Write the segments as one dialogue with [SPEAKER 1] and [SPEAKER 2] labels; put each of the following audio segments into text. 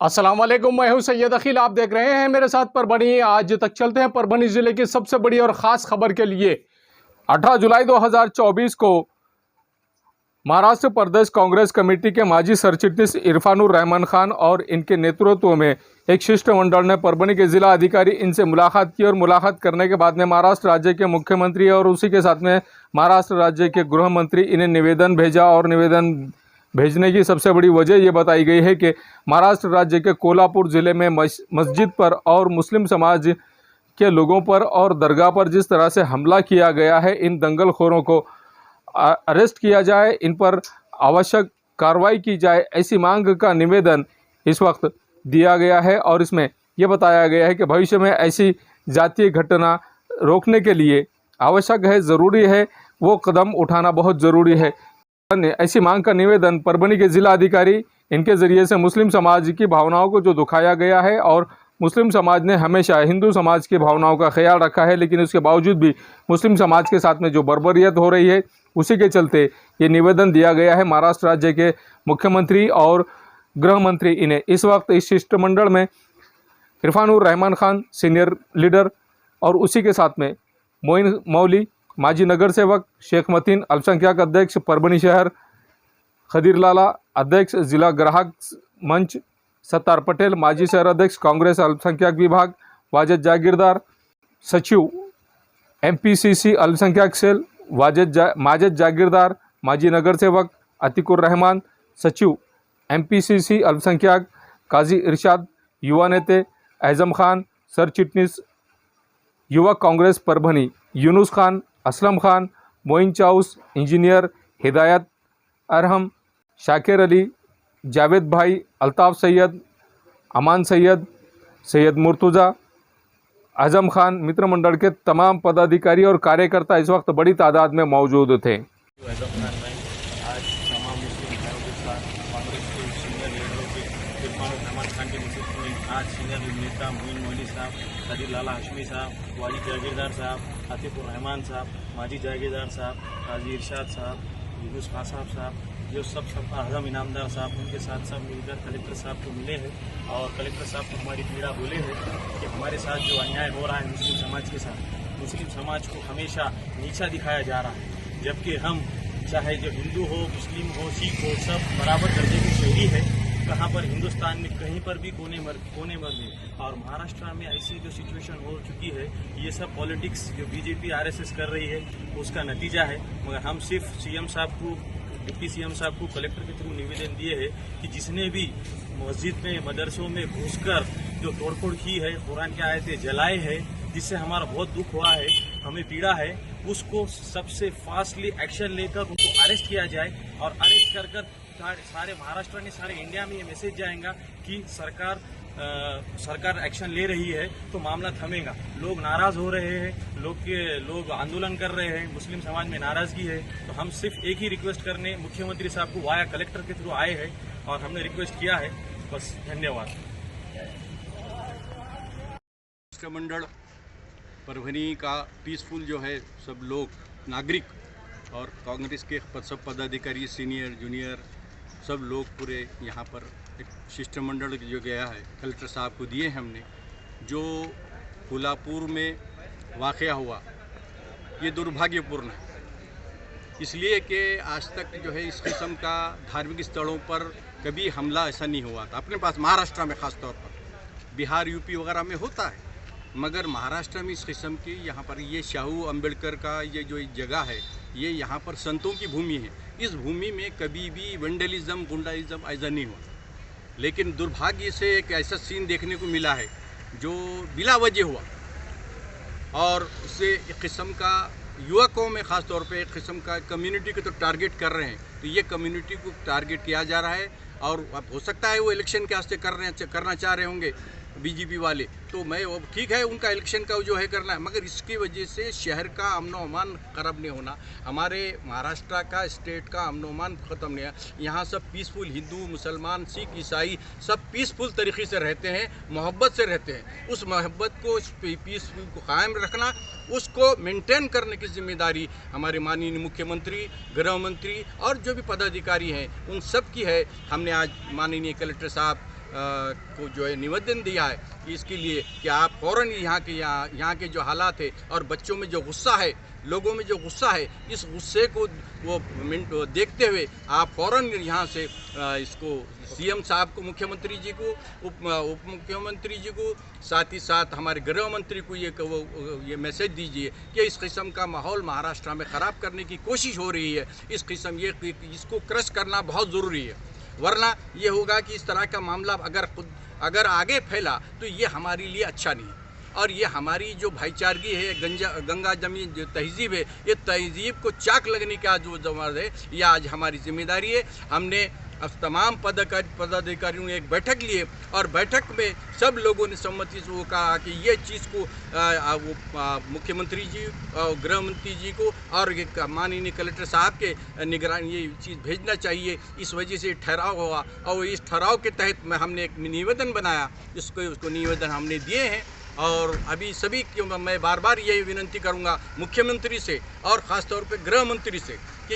[SPEAKER 1] अस्सलाम वालेकुम, मैं हूं सैयद अखिल। आप देख रहे हैं मेरे साथ परभनी। आज तक चलते हैं परभनी जिले की सबसे बड़ी और खास खबर के लिए। 18 जुलाई 2024 को महाराष्ट्र प्रदेश कांग्रेस कमेटी के माजी सरचिटनीस इरफानुर रहमान खान और इनके नेतृत्व में एक शिष्टमंडल ने परभनी के जिला अधिकारी इनसे मुलाकात की और मुलाकात करने के बाद में महाराष्ट्र राज्य के मुख्यमंत्री और उसी के साथ में महाराष्ट्र राज्य के गृह मंत्री इन्हें निवेदन भेजा। और निवेदन भेजने की सबसे बड़ी वजह ये बताई गई है कि महाराष्ट्र राज्य के कोल्हापुर जिले में मस्जिद पर और मुस्लिम समाज के लोगों पर और दरगाह पर जिस तरह से हमला किया गया है, इन दंगलखोरों को अरेस्ट किया जाए, इन पर आवश्यक कार्रवाई की जाए, ऐसी मांग का निवेदन इस वक्त दिया गया है। और इसमें यह बताया गया है कि भविष्य में ऐसी जातीय घटना रोकने के लिए आवश्यक है, ज़रूरी है, वो कदम उठाना बहुत ज़रूरी है। ऐसी मांग का निवेदन परभनी के जिला अधिकारी इनके ज़रिए से मुस्लिम समाज की भावनाओं को जो दुखाया गया है, और मुस्लिम समाज ने हमेशा हिंदू समाज की भावनाओं का ख्याल रखा है, लेकिन उसके बावजूद भी मुस्लिम समाज के साथ में जो बर्बरियत हो रही है, उसी के चलते ये निवेदन दिया गया है महाराष्ट्र राज्य के मुख्यमंत्री और गृह मंत्री इन्हें। इस वक्त इस शिष्टमंडल में इरफानुर रहमान खान सीनियर लीडर और उसी के साथ में मोइन मौली माजी नगर सेवक, शेख मतीन अल्पसंख्यक अध्यक्ष परभनी शहर, खदीर लाला अध्यक्ष जिला ग्राहक मंच, सत्तार पटेल माजी शहर अध्यक्ष कांग्रेस अल्पसंख्यक विभाग, वाजिद जागीरदार सचिव MPCC अल्पसंख्यक सेल, माजिद जागीरदार माजी नगर सेवक, अतिकुर रहमान सचिव MPCC अल्पसंख्यक, काजी इरशाद युवा नेते, एज़म खान सरचिटनीस युवक कांग्रेस परभनी, यूनुस खान, असलम खान, मोइन चाउस इंजीनियर, हिदायत अरहम, शाकिर अली, जावेद भाई, अल्ताफ़ सैयद, अमान सैयद, सैयद मुर्तुज़ा, आज़म खान, मित्र मंडल के तमाम पदाधिकारी और कार्यकर्ता इस वक्त बड़ी तादाद में मौजूद थे।
[SPEAKER 2] आज़म खान भाई आज तमाम मुस्लिम भाइयों के साथ कांग्रेस के सीनियर लीडरों के इरफानुर रहमान खान के नेतृत्व में आज सीनियर नेता मोइन मौली साहब, खदीर लाला हाशमी साहब, वाजिद जागीरदार साहब, अतिकुर रहमान साहब, माजी जागीरदार साहब, काजी इरशाद साहब, यूनुस खान साहब, जो सब आज़म इनामदार साहब, उनके साथ सब मिलकर कलेक्टर साहब को मिले हैं और कलेक्टर साहब को हमारी पीड़ा बोले हैं कि हमारे साथ जो अन्याय हो रहा है मुस्लिम समाज के साथ, मुस्लिम समाज को हमेशा नीचा दिखाया जा रहा है, जबकि हम चाहे जो हिंदू हो, मुस्लिम हो, सिख हो, सब बराबर दर्जे के शहरी है। कहाँ पर हिंदुस्तान में कहीं पर भी कोने मर में, और महाराष्ट्र में ऐसी जो सिचुएशन हो चुकी है, ये सब पॉलिटिक्स जो BJP RSS कर रही है उसका नतीजा है। मगर हम सिर्फ CM साहब को, डिप्टी CM साहब को कलेक्टर के थ्रू निवेदन दिए है कि जिसने भी मस्जिद में, मदरसों में घुसकर जो तोड़फोड़ की है, कुरान की आयतें जलाए हैं, जिससे हमारा बहुत दुख हुआ है, हमें पीड़ा है, उसको सबसे फास्टली एक्शन लेकर उनको अरेस्ट किया जाए। और अरेस्ट कर सारे महाराष्ट्र में, सारे इंडिया में ये मैसेज जाएगा कि सरकार एक्शन ले रही है तो मामला थमेगा। लोग नाराज हो रहे हैं, लोग आंदोलन कर रहे हैं, मुस्लिम समाज में नाराजगी है। तो हम सिर्फ एक ही रिक्वेस्ट करने मुख्यमंत्री साहब को वाया कलेक्टर के थ्रू आए हैं और हमने रिक्वेस्ट किया है, बस। धन्यवाद।
[SPEAKER 3] राष्ट्रमंडल परभनी का पीसफुल जो है, सब लोग नागरिक और कांग्रेस के सब पदाधिकारी, सीनियर जूनियर सब लोग पूरे यहाँ पर एक शिष्टमंडल जो गया है कलेक्टर साहब को दिए हैं हमने। जो कोल्हापुर में वाक़या हुआ ये दुर्भाग्यपूर्ण है, इसलिए कि आज तक जो है इस किस्म का धार्मिक स्थलों पर कभी हमला ऐसा नहीं हुआ था। अपने पास महाराष्ट्र में ख़ास तौर पर, बिहार UP वगैरह में होता है, मगर महाराष्ट्र में इस किस्म की यहाँ पर ये शाहू अम्बेडकर का ये जो जगह है, ये यहाँ पर संतों की भूमि है। इस भूमि में कभी भी वेंडलिज्म, गुंडाइज्म ऐसा नहीं हुआ। लेकिन दुर्भाग्य से एक ऐसा सीन देखने को मिला है जो बिला वजह हुआ, और उससे एक किस्म का युवकों में ख़ास तौर पे एक किस्म का कम्युनिटी को तो टारगेट कर रहे हैं। तो ये कम्युनिटी को टारगेट किया जा रहा है, और अब हो सकता है वो इलेक्शन के वास्ते करना चाह रहे होंगे BJP वाले, तो मैं वो ठीक है, उनका इलेक्शन का जो है करना है, मगर इसकी वजह से शहर का अमनो अमान ख़राब नहीं होना, हमारे महाराष्ट्र का स्टेट का अमनो अमान ख़त्म नहीं है। यहाँ सब पीसफुल, हिंदू, मुसलमान, सिख, ईसाई सब पीसफुल तरीके से रहते हैं, मोहब्बत से रहते हैं। उस मोहब्बत को, पीसफुल को कायम रखना, उसको मेंटेन करने की जिम्मेदारी हमारे माननीय मुख्यमंत्री, गृह मंत्री और जो भी पदाधिकारी हैं उन सब की है। हमने आज माननीय कलेक्टर साहब को जो है निवेदन दिया है इसके लिए कि आप फ़ौरन यहाँ के जो हालात है और बच्चों में जो गुस्सा है, लोगों में जो गुस्सा है, इस गुस्से को वो देखते हुए आप फ़ौरन यहाँ से इसको सीएम साहब को, मुख्यमंत्री जी को, उप मुख्यमंत्री जी को, साथ ही साथ हमारे गृह मंत्री को ये मैसेज दीजिए कि इस किस्म का माहौल महाराष्ट्र में ख़राब करने की कोशिश हो रही है। इसको क्रश करना बहुत ज़रूरी है, वरना ये होगा कि इस तरह का मामला अगर आगे फैला तो ये हमारे लिए अच्छा नहीं है। और ये हमारी जो भाईचारगी है, गंगा जमीन जो तहजीब है, ये तहजीब को चाक लगने का जो जवाब है, ये आज हमारी जिम्मेदारी है। हमने अब तमाम पदाधिकारियों ने एक बैठक ली और बैठक में सब लोगों ने सहमति से वो कहा कि ये चीज़ को मुख्यमंत्री जी और गृह मंत्री जी को और माननीय कलेक्टर साहब के निगरानी ये चीज़ भेजना चाहिए। इस वजह से ठहराव हुआ और इस ठहराव के तहत में हमने एक निवेदन बनाया, उसको निवेदन हमने दिए हैं। और अभी सभी क्यों मैं बार बार यही विनती करूंगा मुख्यमंत्री से और ख़ास तौर पे गृह मंत्री से कि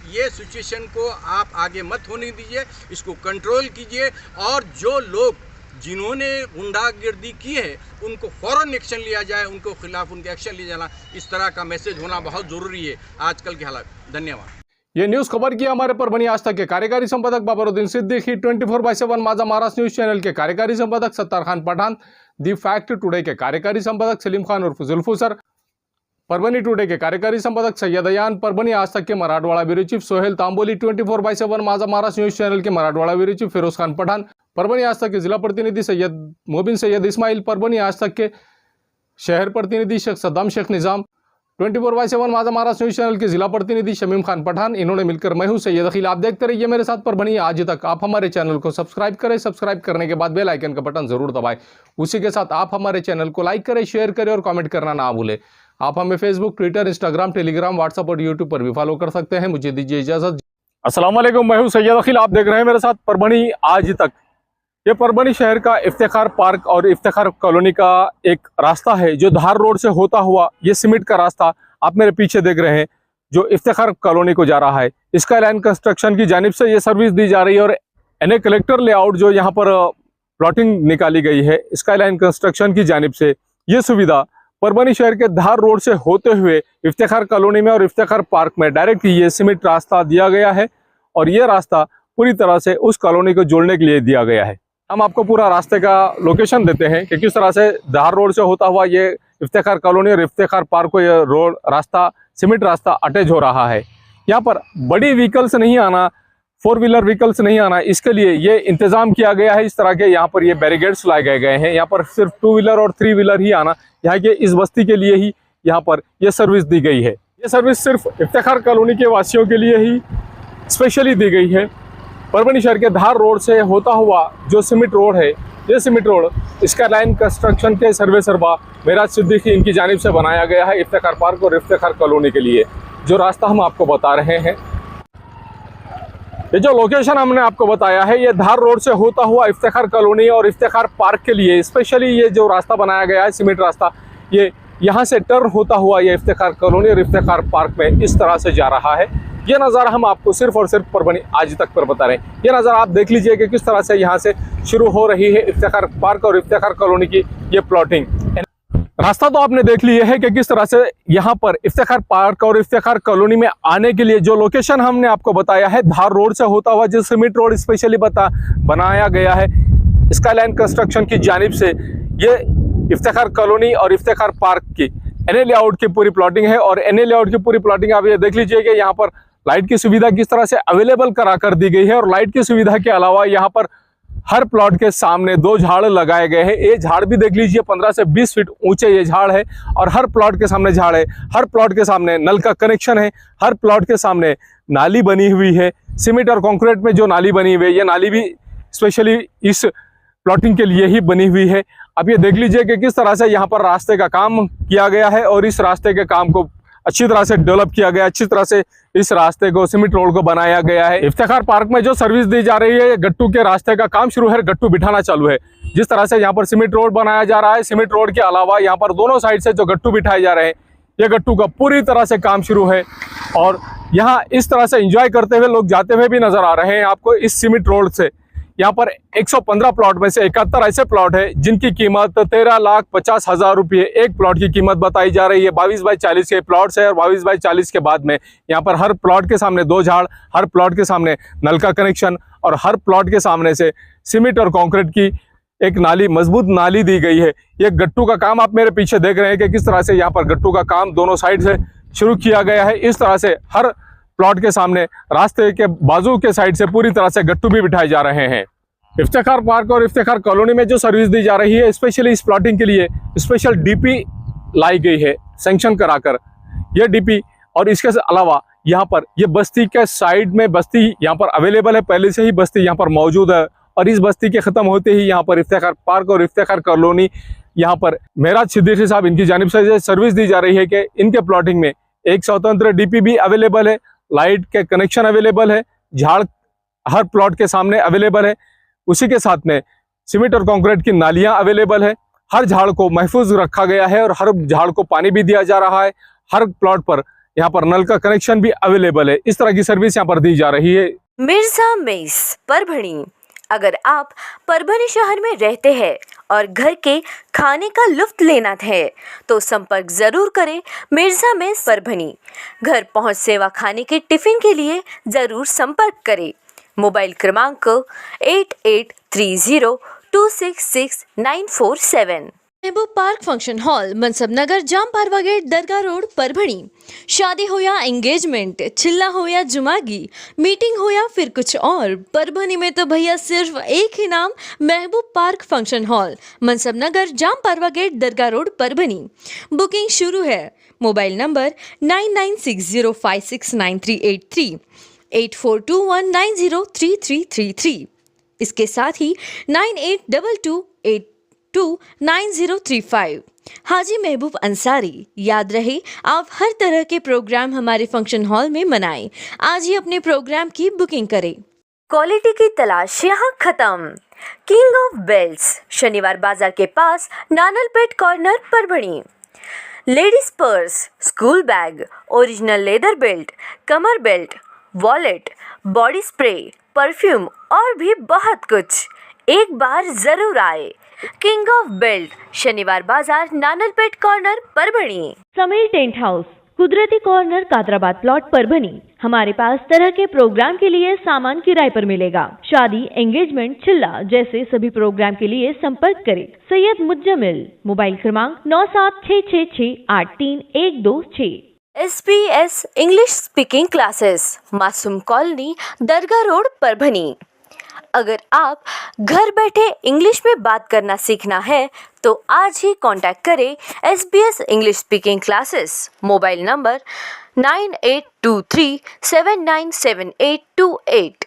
[SPEAKER 3] ये सिचुएशन को आप आगे मत होने दीजिए, इसको कंट्रोल कीजिए और जो लोग जिन्होंने गुंडागर्दी की है उनको फ़ौरन एक्शन लिया जाए, उनको खिलाफ उनके एक्शन लिया जाना, इस तरह का मैसेज होना बहुत ज़रूरी है आजकल के हालात। धन्यवाद।
[SPEAKER 1] ये न्यूज़ खबर की हमारे परभणी आज तक के कार्यकारी संपादक बाबरुद्दीन सिद्दीकी, 24/7 माझा महाराष्ट्र न्यूज़ चैनल के कार्यकारी संपादक Sattar Khan Pathan, the Fact Today के कार्यकारी संपादक सलीम खान उर्फ जुल्फू सर, परभणी टुडे के कार्यकारी संपादक सैयद अयान, परभणी आज तक के मराठवाड़ा ब्यूरो चीफ सोहेल तांबोली, 24/7 माझा महाराष्ट्र न्यूज़ चैनल के मराठवाड़ा ब्यूरो चीफ फिरोज खान पठान, परभणी आज तक के जिला प्रतिनिधि सैयद मोबिन सैयद इस्माइल, परभणी आज तक के शहर प्रतिनिधि शेख सद्दाम शेख निज़ाम, 24/7 माझा महाराष्ट्र न्यूज़ चैनल के जिला प्रतिनिधि शमीम खान पठान, इन्होंने मिलकर मैं हूं सैयद अखिल। आप देखते रहिए मेरे साथ परभणी आज तक। आप हमारे चैनल को सब्सक्राइब करें, सब्सक्राइब करने के बाद बेल आइकन का बटन जरूर दबाएं। उसी के साथ आप हमारे चैनल को लाइक करें, शेयर करें और कमेंट करना ना भूलें। आप हमें Facebook, Twitter, Instagram, Telegram, WhatsApp और यूट्यूब पर भी फॉलो कर सकते हैं। मुझे दीजिए इजाजत। अस्सलाम वालेकुम, मैं हूं सैयद अखिल। आप देख रहे हैं मेरे साथ परभणी आज तक। ये परभणी शहर का इफ्तिखार पार्क और इफ्तिखार कॉलोनी का एक रास्ता है जो धार रोड से होता हुआ ये सीमेंट का रास्ता आप मेरे पीछे देख रहे हैं जो इफ्तिखार कॉलोनी को जा रहा है। स्काई लाइन कंस्ट्रक्शन की जानिब से ये सर्विस दी जा रही है और एनए कलेक्टर लेआउट जो यहाँ पर प्लॉटिंग निकाली गई है स्काई लाइन कंस्ट्रक्शन की जानिब से, ये सुविधा परभणी शहर के धार रोड से होते हुए इफ्तिखार कॉलोनी में और इफ्तिखार पार्क में डायरेक्ट ये सीमेंट रास्ता दिया गया है और ये रास्ता पूरी तरह से उस कॉलोनी को जोड़ने के लिए दिया गया है। हम आपको पूरा रास्ते का लोकेशन देते हैं कि किस तरह से धार रोड से होता हुआ ये इफ्तिखार कॉलोनी और इफ्तिखार पार्क को ये रोड रास्ता सीमेंट रास्ता अटैच हो रहा है। यहाँ पर बड़ी व्हीकल्स नहीं आना, 4 व्हीलर व्हीकल्स नहीं आना, इसके लिए ये इंतजाम किया गया है। इस तरह के यहाँ पर ये बैरिकेड्स लगाए गए हैं। यहाँ पर सिर्फ 2 व्हीलर और 3 व्हीलर ही आना, यहाँ के इस बस्ती के लिए ही यहाँ पर ये सर्विस दी गई है। ये सर्विस सिर्फ इफ्तिखार कॉलोनी के वासियों के लिए ही स्पेशली दी गई है। परभणी शहर के धार रोड से होता हुआ जो सीमेंट रोड है, ये cement road sky line construction के सर्वे सरबा मेराज सिद्दीकी इनकी जानिब से बनाया गया है इफ्तिखार पार्क और इफ्तिखार कॉलोनी के लिए। जो रास्ता हम आपको बता रहे हैं, ये जो लोकेशन हमने आपको बताया है, ये धार रोड से होता हुआ इफ्तिखार कॉलोनी और इफ्तिखार पार्क के लिए स्पेशली ये जो रास्ता बनाया गया है सीमेंट रास्ता, ये यहाँ से टर्न होता हुआ ये इफ्तिखार कॉलोनी और इफ्तिखार पार्क में इस तरह से जा रहा है। ये नज़ारा हम आपको सिर्फ और सिर्फ परभणी आज तक पर बता रहे हैं। ये नज़ारा आप देख लीजिए कि किस तरह से यहाँ से शुरू हो रही है इफ्तिखार पार्क और इफ्तिखार कॉलोनी की ये प्लॉटिंग। रास्ता तो आपने देख लिया है कि किस तरह से यहाँ पर इफ्तिखार पार्क और इफ्तिखार कॉलोनी में आने के लिए जो लोकेशन हमने आपको बताया है धार रोड से होता हुआ जो सीमेंट रोड स्पेशली बनाया गया है स्काई लाइन कंस्ट्रक्शन की जानिब से, ये इफ्तिखार कॉलोनी और इफ्तिखार पार्क की एनए लेआउट की पूरी प्लॉटिंग है। और एनए लेआउट की पूरी प्लॉटिंग आप ये देख लीजिए कि यहाँ पर लाइट की सुविधा किस तरह से अवेलेबल करा कर दी गई है। और लाइट की सुविधा के अलावा यहाँ पर हर प्लॉट के सामने 2 झाड़ लगाए गए हैं। ये झाड़ भी देख लीजिए 15 से 20 फीट ऊंचे ये झाड़ है और हर प्लॉट के सामने झाड़ है। हर प्लॉट के सामने नल का कनेक्शन है। हर प्लॉट के सामने नाली बनी हुई है। सीमेंट और कंक्रीट में जो नाली बनी हुई है, ये नाली भी स्पेशली इस प्लॉटिंग के लिए ही बनी हुई है। अब ये देख लीजिए कि किस तरह से यहाँ पर रास्ते का काम किया गया है और इस रास्ते के काम को अच्छी तरह से डेवलप किया गया, अच्छी तरह से इस रास्ते को सीमेंट रोड को बनाया गया है। इफ्तिखार पार्क में जो सर्विस दी जा रही है, गट्टू के रास्ते का काम शुरू है, गट्टू बिठाना चालू है। जिस तरह से यहाँ पर सीमेंट रोड बनाया जा रहा है, सीमेंट रोड के अलावा यहाँ पर दोनों साइड से जो गट्टू बिठाए जा रहे हैं, ये गट्टू का पूरी तरह से काम शुरू है। और यहाँ इस तरह से एंजॉय करते हुए लोग जाते हुए भी नजर आ रहे हैं आपको इस सीमेंट रोड से। यहाँ पर 115 प्लॉट में से 71 ऐसे प्लॉट है जिनकी कीमत 13,50,000 रुपये एक प्लॉट की कीमत बताई जा रही है। 22 बाई 40 के प्लॉट्स है और 22 बाई 40 के बाद में यहाँ पर हर प्लॉट के सामने 2 झाड़, हर प्लॉट के सामने नल का कनेक्शन और हर प्लॉट के सामने से सीमेंट और कंक्रीट की एक नाली, मजबूत नाली दी गई है। ये गट्टू का काम आप मेरे पीछे देख रहे हैं कि किस तरह से यहाँ पर गट्टू का काम दोनों साइड से शुरू किया गया है। इस तरह से हर प्लॉट के सामने रास्ते के बाजू के साइड से पूरी तरह से गट्टू भी बिठाए जा रहे हैं। इफ्तिखार पार्क और इफ्तिखार कॉलोनी में जो सर्विस दी जा रही है, स्पेशली इस प्लॉटिंग के लिए स्पेशल डीपी लाई गई है सैंक्शन कराकर। यह डीपी और इसके अलावा यहाँ पर ये बस्ती के साइड में बस्ती यहाँ पर अवेलेबल है, पहले से ही बस्ती यहाँ पर मौजूद है और इस बस्ती के ख़त्म होते ही यहाँ पर इफ्तिखार पार्क और इफ्तिखार कॉलोनी यहाँ पर मेराज सिद्दीकी साहब इनकी जानिब से सर्विस दी जा रही है कि इनके प्लॉटिंग में एक स्वतंत्र डीपी भी अवेलेबल है, लाइट के कनेक्शन अवेलेबल है, झाड़ हर प्लॉट के सामने अवेलेबल है, उसी के साथ में सीमेंट और कंक्रीट की नालियां अवेलेबल है। हर झाड़ को महफूज रखा गया है और हर झाड़ को पानी भी दिया जा रहा है। हर प्लॉट पर यहाँ पर नल का कनेक्शन भी अवेलेबल है। इस तरह की सर्विस यहाँ पर दी जा रही है।
[SPEAKER 4] मिर्जा मेस परभणी। अगर आप परभणी शहर में रहते हैं और घर के खाने का लुत्फ लेना है तो संपर्क जरूर करें मिर्जा मेस परभणी। घर पहुंच सेवा खाने के टिफिन के लिए जरूर संपर्क करें। मोबाइल क्रमांक 8830266947।
[SPEAKER 5] महबूब पार्क फंक्शन हॉल, मनसब नगर, जाम पारवा गेट, दरगाह रोड, परभणी। शादी हो या एंगेजमेंट, चिल्ला हो या जुमागी, मीटिंग हो या फिर कुछ और, परभणी में तो भैया सिर्फ एक ही नाम, महबूब पार्क फंक्शन हॉल, मनसब नगर, जाम पारवा गेट, दरगाह रोड, परभणी। बुकिंग शुरू है। Mobile number 9960569383, 8421903333। इसके साथ ही 9822829035। हाजी महबूब अंसारी। याद रहे, आप हर तरह के प्रोग्राम हमारे फंक्शन हॉल में मनाएं। आज ही अपने प्रोग्राम की बुकिंग करें।
[SPEAKER 4] क्वालिटी की तलाश यहाँ खत्म। King of belts, Shaniwar Bazaar के पास, Nanalpet corner, Parbhani. Ladies purse, school bag, original leather belt, कमर belt, wallet, body spray, perfume और भी बहुत कुछ। एक बार जरूर आए। King of belt, Shaniwar Bazaar, Nanalpet corner, Parbhani.
[SPEAKER 6] Sameer tent house, Kudrati corner, Kadrabad plot, Parbhani. हमारे पास तरह के प्रोग्राम के लिए सामान किराए पर मिलेगा। शादी, एंगेजमेंट, चिल्ला जैसे सभी प्रोग्राम के लिए संपर्क करें सैयद मुज्जमिल। मोबाइल क्रमांक 9766683126।
[SPEAKER 4] SBS इंग्लिश स्पीकिंग क्लासेस, मासूम कॉलोनी, दरगाह रोड, परभणी। अगर आप घर बैठे इंग्लिश में बात करना सीखना है तो आज ही कांटेक्ट करें SBS English speaking classes. Mobile number 9823797828।